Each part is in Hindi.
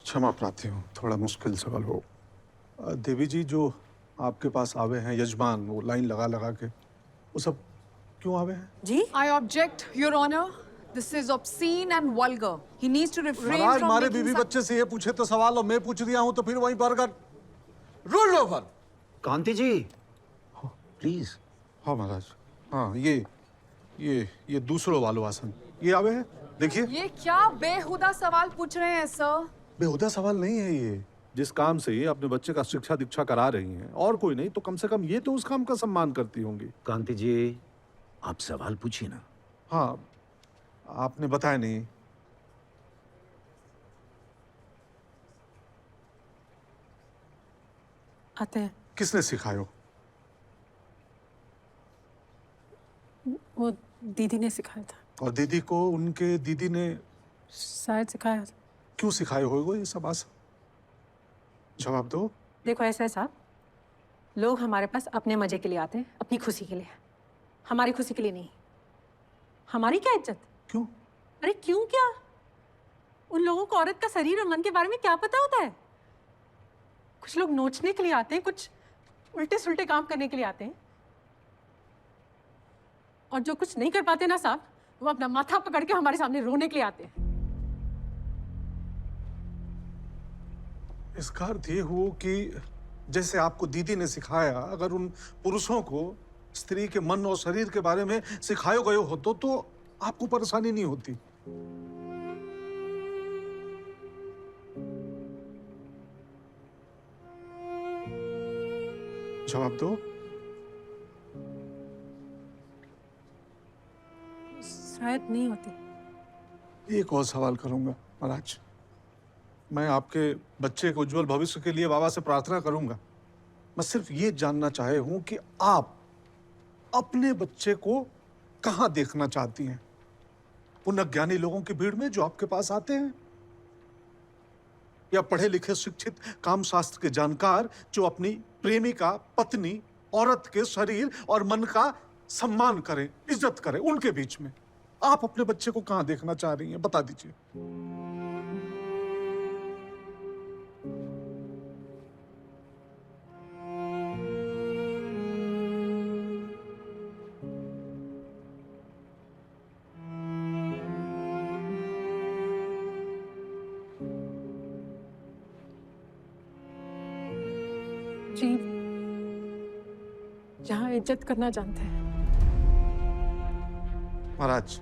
क्षमा प्रार्थी हूँ, थोड़ा मुश्किल सवाल हो। देवी जी, जो आपके पास आवे हैं यजमान, वो लाइन लगा लगा के, वो सब क्यों आवे हैं? जी I object, Your Honor. This is obscene and vulgar. He needs to refrain Maharaj, from हमारे making बीवी such... बच्चे से ये पूछे तो सवाल और मैं पूछ दिया हूँ तो फिर वहीं पर कर rule over. Kanti ji, please. हाँ महाराज, हाँ ये दूसरों वालो आसन, ये आवे हैं, देखिए। ये क्या बेहुदा सवाल पूछ रहे हैं सर? बेहुदा सवाल नहीं है ये। जिस काम से ये अपने बच्चे का शिक्षा दीक्षा करा रही हैं, और कोई नहीं तो कम से कम ये तो उस काम का सम्मान करती होंगी। कांति जी, आप सवाल पूछिए ना। हाँ, आपने बताया नहीं। आते हैं। किसने सिखायो? वो दीदी ने सिखाया था। और दीदी को उनके दीदी ने शायद सिखाया था। क्यों सिखाए होगा ये सब आसन? जवाब दो। देखो ऐसा है साहब, लोग हमारे पास अपने मजे के लिए आते हैं, अपनी खुशी के लिए, हमारी खुशी के लिए नहीं। हमारी क्या इज्जत? क्यों? अरे क्यों क्या? उन लोगों को औरत का शरीर और मन के बारे में क्या पता होता है? कुछ लोग नोचने के लिए आते हैं, कुछ उल्टे सुल्टे काम करने के लिए आते हैं, और जो कुछ नहीं कर पाते ना साहब, वो अपना माथा पकड़ के हमारे सामने रोने के लिए आते हैं। इसका अर्थ ये हो कि जैसे आपको दीदी ने सिखाया, अगर उन पुरुषों को स्त्री के मन और शरीर के बारे में सिखाए गए होते तो आपको परेशानी नहीं होती। जवाब दो। शायद नहीं होती। एक और सवाल करूंगा महाराज। मैं आपके बच्चे के उज्जवल भविष्य के लिए बाबा से प्रार्थना करूंगा। मैं सिर्फ ये जानना चाहे हूं कि आप अपने बच्चे को कहां देखना चाहती हैं? उन अज्ञानी लोगों की भीड़ में जो आपके पास आते हैं, या पढ़े लिखे शिक्षित काम शास्त्र के जानकार जो अपनी प्रेमिका, पत्नी, औरत के शरीर और मन का सम्मान करें, इज्जत करें, उनके बीच में आप अपने बच्चे को कहां देखना चाह रही हैं? बता दीजिए। जी, जहाँ इज्जत करना जानते हैं। महाराज,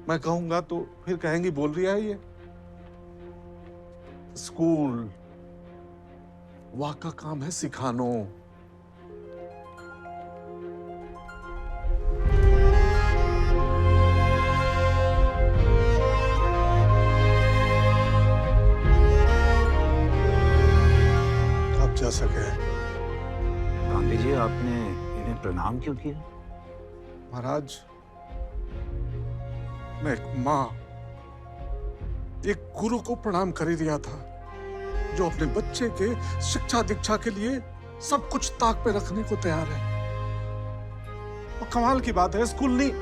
मैं कहूंगा तो फिर कहेंगी बोल रही है ये। स्कूल वहां का काम है सिखानो। आप जा सके। कांति जी, आपने इन्हें प्रणाम क्यों किया? महाराज, मैं एक माँ, एक गुरु को प्रणाम कर ही दिया था, जो अपने बच्चे के शिक्षा दीक्षा के लिए सब कुछ ताक पे रखने को तैयार है। और कमाल की बात है, स्कूल नहीं,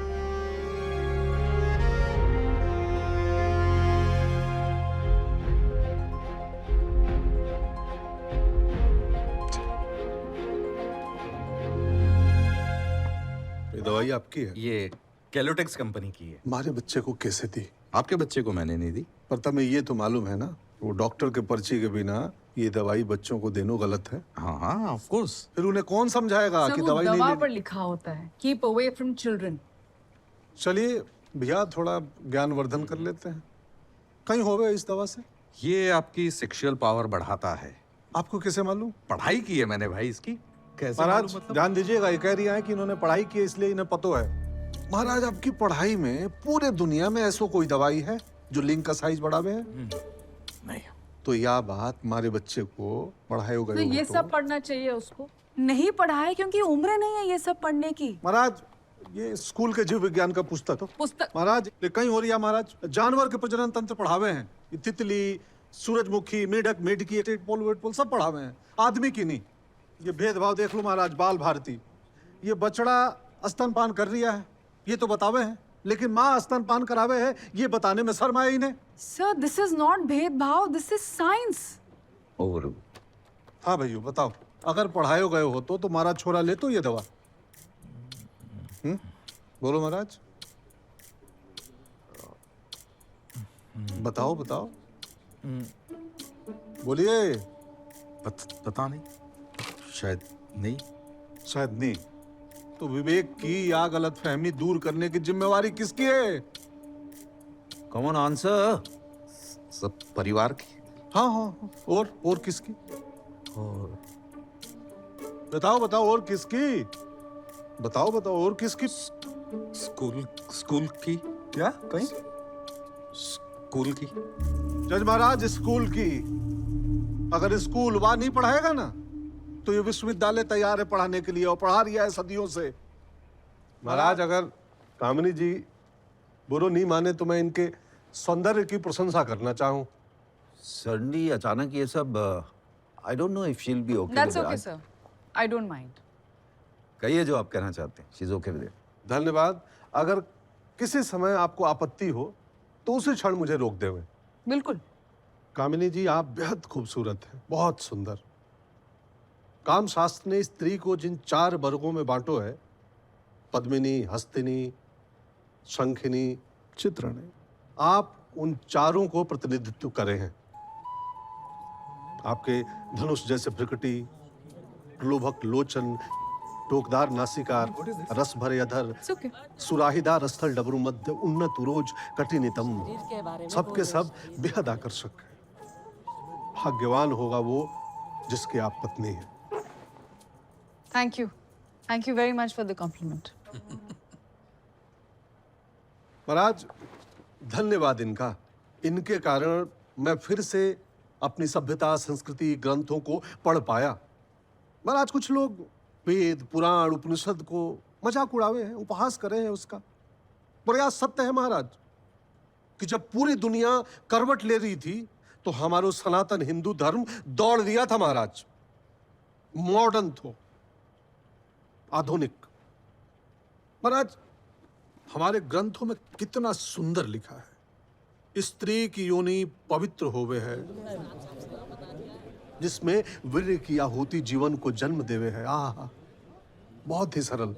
ये दवाई आपकी है? ये कैलोटेक्स कंपनी की है। हमारे बच्चे को कैसे दी? आपके बच्चे को मैंने नहीं दी। पर तुम्हें ये तो मालूम है ना, वो डॉक्टर के पर्ची के बिना ये दवाई बच्चों को देना गलत है। हाँ हाँ, ऑफ कोर्स। फिर उन्हें कौन समझाएगा कि दवाई नहीं दवा लेनी? पर लिखा होता है, कीप अवे फ्रॉम चिल्ड्रन। चलिए भैया, थोड़ा ज्ञानवर्धन कर लेते हैं। कहीं हो गए इस दवा से? ये आपकी सेक्सुअल पावर बढ़ाता है। आपको कैसे मालूम? पढ़ाई की है मैंने भाई इसकी। कैसे महाराज मालूम मतलब? ध्यान दीजिएगा, ये कह रही है कि इन्होंने पढ़ाई की है इसलिए इन्हें पता है। महाराज, आपकी पढ़ाई में पूरे दुनिया में ऐसा कोई दवाई है जो लिंग का साइज बढ़ावे है? नहीं। तो यह बात हमारे बच्चे को पढ़ाए तो गए ये सब पढ़ना चाहिए उसको। नहीं पढ़ा है क्योंकि उम्र नहीं है ये सब पढ़ने की। महाराज, ये स्कूल के जीव विज्ञान का पुस्तक हो। पुस्तक महाराज, ये कहीं हो रही है महाराज, जानवर के प्रजनन तंत्र पढ़ावे हैं। ये तितली, सूरजमुखी, मेढक, मेढकी, टेटपोल वेटपोल सब पढ़ावे हैं, आदमी की नहीं। ये भेदभाव देख लो महाराज, बाल भारती। ये बछड़ा स्तनपान कर रही है, ये तो बतावे हैं। लेकिन माँ स्तनपान करावे है ये बताने में शर्म आया इन्हें। Sir, this is not भेदभाव, this is science. ओवर। हाँ भैया बताओ, अगर पढ़ाए गए हो तो तुम्हारा छोरा ले तो ये दवा। बोलो महाराज, बताओ बताओ, बोलिए। पता नहीं, शायद नहीं। शायद नहीं तो विवेक की या गलत फहमी दूर करने की जिम्मेवारी किसकी है? Come on answer. सब परिवार की। हाँ हाँ हाँ, और किसकी? और बताओ बताओ और किसकी? बताओ बताओ और किसकी? स्कूल की। क्या कहीं? स्कूल की। जज महाराज, स्कूल की। अगर स्कूल वहां नहीं पढ़ाएगा ना तो ये विश्वविद्यालय तैयार है पढ़ाने के लिए और पढ़ा रहा है सदियों से। महाराज, अगर कामिनी जी बुरो नहीं माने तो मैं इनके सौंदर्य की प्रशंसा करना चाहूं। सडनली अचानक ये सब I don't know if she will be okay. That's okay, sir. I don't mind. कहिए जो आप कहना चाहते हैं। She is okay with it. धन्यवाद। अगर किसी समय आपको आपत्ति हो तो उसी क्षण मुझे रोक देवे। बिल्कुल। कामिनी जी, आप बेहद खूबसूरत हैं, बहुत सुंदर। काम शास्त्र ने स्त्री को जिन 4 वर्गों में बांटो है, पद्मिनी, हस्तिनी, शंखिनी, चित्रणी, आप उन चारों को प्रतिनिधित्व करे हैं। आपके धनुष जैसे प्रकृति, लोभक लोचन, टोकदार नासिकार, रस भरे अधर, It's okay. सुराहीदार स्थल डबरू मध्य, उन्नत उरोज, कटिनितम, सबके सब बेहद आकर्षक है। भाग्यवान होगा वो जिसके आप पत्नी हैं। Thank you. Thank you very much for the compliment. महाराज, धन्यवाद इनका। इनके कारण मैं फिर से अपनी सभ्यता, संस्कृति, ग्रंथों को पढ़ पाया। महाराज, कुछ लोग वेद, पुराण, उपनिषद को मजाक उड़ावे हैं, उपहास करे हैं उसका। पर यह सत्य है महाराज कि जब पूरी दुनिया करवट ले रही थी तो हमारो सनातन हिंदू धर्म दौड़ दिया था महाराज। मॉडर्न थो, आधुनिक। महाराज, हमारे ग्रंथों में कितना सुंदर लिखा है। स्त्री की योनि पवित्र होवे है, जिसमें वीर्य की आहुति जीवन को जन्म देवे है। आहा, बहुत ही सरल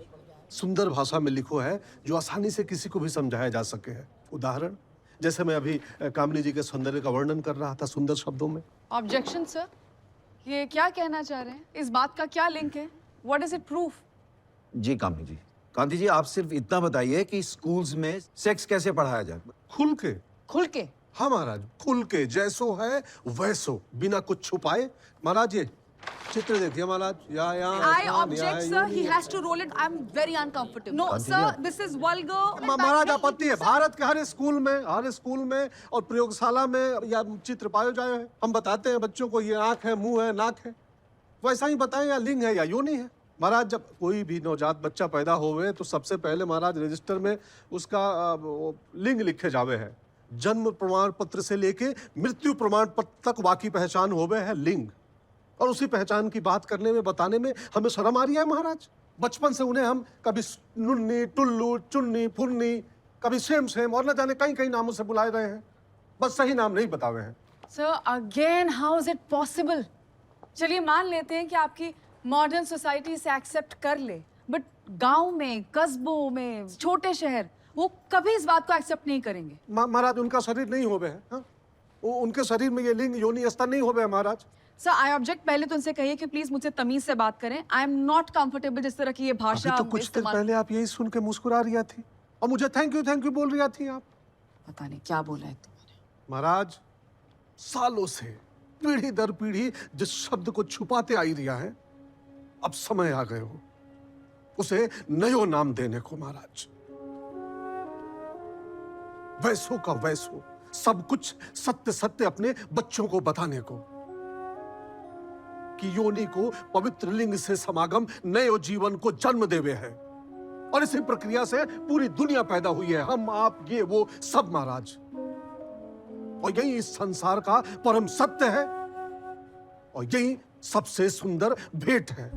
सुंदर भाषा में लिखो है जो आसानी से किसी को भी समझाया जा सके है। उदाहरण जैसे मैं अभी कामिनी जी के सौंदर्य का वर्णन कर रहा था सुंदर शब्दों में। Objection, sir. ये क्या कहना चाह रहे हैं? इस बात का क्या लिंक है? What does it prove? जी कामिनी जी, कांति जी, आप सिर्फ इतना बताइए कि स्कूल्स में सेक्स कैसे पढ़ाया जाए। खुल के। खुल के। हाँ महाराज, खुल के, जैसो है वैसो, बिना कुछ छुपाए। महाराज, ये चित्र देखिए महाराज, I object, sir. He has to roll it. I'm very uncomfortable. No, sir. This is vulgar. महाराज, आपत्ति है। भारत के हर स्कूल में और प्रयोगशाला में या चित्र पाए जाए हैं। हम बताते हैं बच्चों को ये आंख है, मुंह है, नाक है। वैसा ही बताएं या लिंग है या योनि है। महाराज, जब कोई भी नवजात बच्चा पैदा होवे तो सबसे पहले महाराज रजिस्टर में उसका लिंग लिखे जावे है। जन्म प्रमाण पत्र से लेके मृत्यु प्रमाण पत्र तक वाकी पहचान होवे है लिंग। और उसी पहचान की बात करने में, बताने में हमें शर्म आ रही है महाराज। बचपन से उन्हें हम कभी नुन्नी, टुल्लू, चुन्नी, फुन्नी, कभी सेम और न जाने कई कई नामों से बुलाए रहे हैं, बस सही नाम नहीं बतावे हैं। Sir, again, how is it possible? चलिए मान लेते हैं कि आपकी मॉडर्न सोसाइटी से एक्सेप्ट कर ले, बट गांव में, कस्बों में, छोटे शहर, वो कभी इस बात को एक्सेप्ट नहीं करेंगे। महाराज, उनका शरीर नहीं होवे है। हाँ? उनके शरीर में ये लिंग, योनि, स्तर नहीं होवे है महाराज। Sir, I object. पहले तो उनसे कहिए कि प्लीज मुझसे तमीज से बात करें। आई एम नॉट कंफर्टेबल जिस तरह की ये भाषा अभी तो कुछ देर पहले आप यही सुन के मुस्कुरा रही थी और मुझे थैंक यू बोल रही थी आप। पता नहीं क्या बोला है तुमने। महाराज, सालों से पीढ़ी दर पीढ़ी जिस शब्द को छुपाते आई रिया है, अब समय आ गए हो उसे नयो नाम देने को महाराज। वैसो का वैसो, सब कुछ सत्य सत्य अपने बच्चों को बताने को कि योनि को पवित्र लिंग से समागम नए जीवन को जन्म देवे है। और इसी प्रक्रिया से पूरी दुनिया पैदा हुई है, हम, आप, ये, वो सब महाराज। और यही इस संसार का परम सत्य है और यही सबसे सुंदर भेंट है।